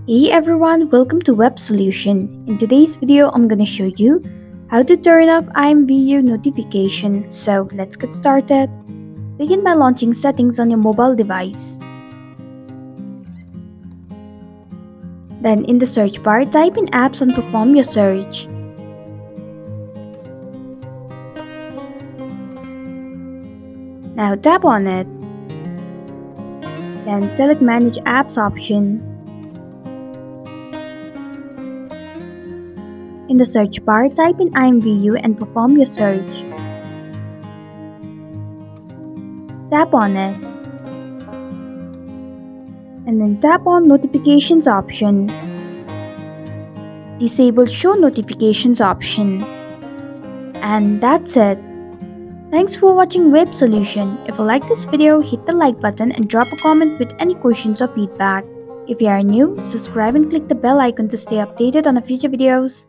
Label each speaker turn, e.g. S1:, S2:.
S1: Hey everyone, welcome to Web Solution. In today's video, I'm gonna show you how to turn off IMVU notification. So let's get started. Begin by launching settings on your mobile device. Then in the search bar, type in apps and perform your search. Now tap on it. Then select Manage Apps option. In the search bar, type in IMVU and perform your search. Tap on it. And then tap on Notifications option. Disable Show Notifications option. And that's it. Thanks for watching Web Solution. If you like this video, hit the like button and drop a comment with any questions or feedback. If you are new, subscribe and click the bell icon to stay updated on the future videos.